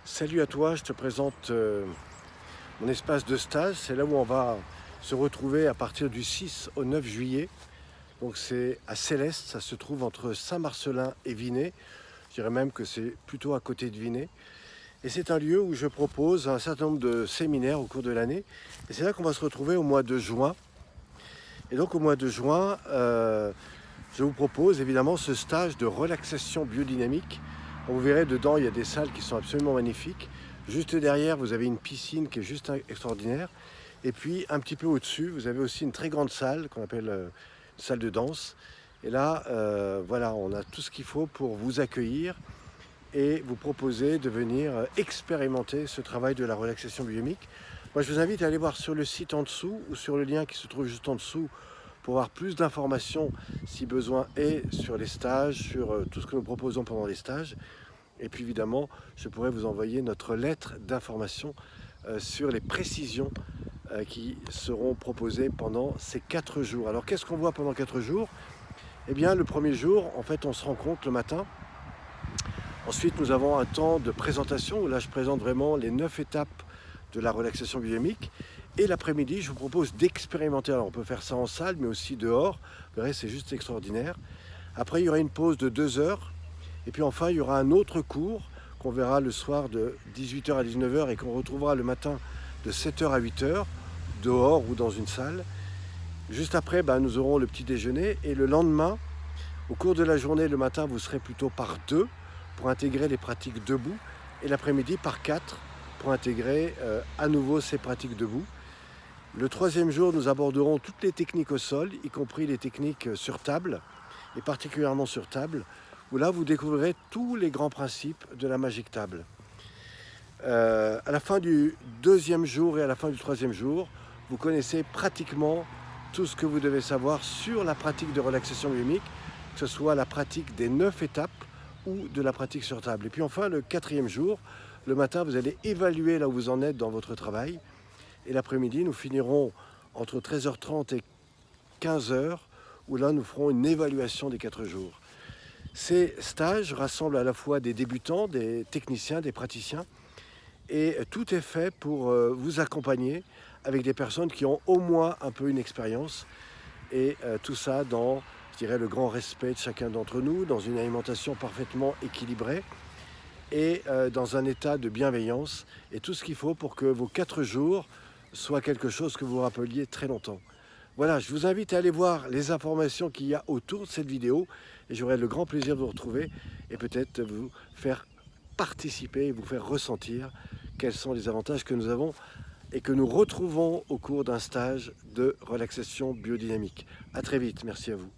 Salut à toi, je te présente mon espace de stage. C'est là où on va se retrouver à partir du 6 au 9 juillet. Donc c'est à Céleste, ça se trouve entre Saint-Marcellin et Vinay. Je dirais même que c'est plutôt à côté de Vinay. Et c'est un lieu où je propose un certain nombre de séminaires au cours de l'année. Et c'est là qu'on va se retrouver au mois de juin. Et donc au mois de juin, je vous propose évidemment ce stage de relaxation biodynamique. Vous verrez dedans, il y a des salles qui sont absolument magnifiques. Juste derrière, vous avez une piscine qui est juste extraordinaire. Et puis un petit peu au-dessus, vous avez aussi une très grande salle qu'on appelle une salle de danse. Et là, voilà, on a tout ce qu'il faut pour vous accueillir et vous proposer de venir expérimenter ce travail de la relaxation biodynamique. Moi, je vous invite à aller voir sur le site en dessous ou sur le lien qui se trouve juste en dessous pour avoir plus d'informations si besoin est sur les stages, sur tout ce que nous proposons pendant les stages. Et puis évidemment, je pourrais vous envoyer notre lettre d'information sur les précisions qui seront proposées pendant ces 4 jours. Alors qu'est-ce qu'on voit pendant 4 jours? Eh bien le premier jour, en fait, on se rencontre le matin. Ensuite, nous avons un temps de présentation où là, je présente vraiment les 9 étapes de la relaxation biodynamique. Et l'après-midi, je vous propose d'expérimenter. Alors, on peut faire ça en salle, mais aussi dehors. Vous verrez, c'est juste extraordinaire. Après, il y aura une pause de 2 heures. Et puis enfin, il y aura un autre cours qu'on verra le soir de 18h à 19h et qu'on retrouvera le matin de 7h à 8h, dehors ou dans une salle. Juste après, nous aurons le petit déjeuner. Et le lendemain, au cours de la journée, le matin, vous serez plutôt par 2 pour intégrer les pratiques debout. Et l'après-midi, par 4 pour intégrer à nouveau ces pratiques debout. Le troisième jour, nous aborderons toutes les techniques au sol, y compris les techniques sur table, et particulièrement sur table, où là, vous découvrirez tous les grands principes de la Magic Table. À la fin du deuxième jour et à la fin du troisième jour, vous connaissez pratiquement tout ce que vous devez savoir sur la pratique de relaxation biodynamique, que ce soit la pratique des 9 étapes ou de la pratique sur table. Et puis enfin, le quatrième jour, le matin, vous allez évaluer là où vous en êtes dans votre travail. Et l'après-midi, nous finirons entre 13h30 et 15h, où là, nous ferons une évaluation des 4 jours. Ces stages rassemblent à la fois des débutants, des techniciens, des praticiens, et tout est fait pour vous accompagner avec des personnes qui ont au moins un peu une expérience, et tout ça dans, je dirais, le grand respect de chacun d'entre nous, dans une alimentation parfaitement équilibrée, et dans un état de bienveillance, et tout ce qu'il faut pour que vos 4 jours soit quelque chose que vous vous rappeliez très longtemps. Voilà, je vous invite à aller voir les informations qu'il y a autour de cette vidéo et j'aurai le grand plaisir de vous retrouver et peut-être vous faire participer et vous faire ressentir quels sont les avantages que nous avons et que nous retrouvons au cours d'un stage de relaxation biodynamique. À très vite, merci à vous.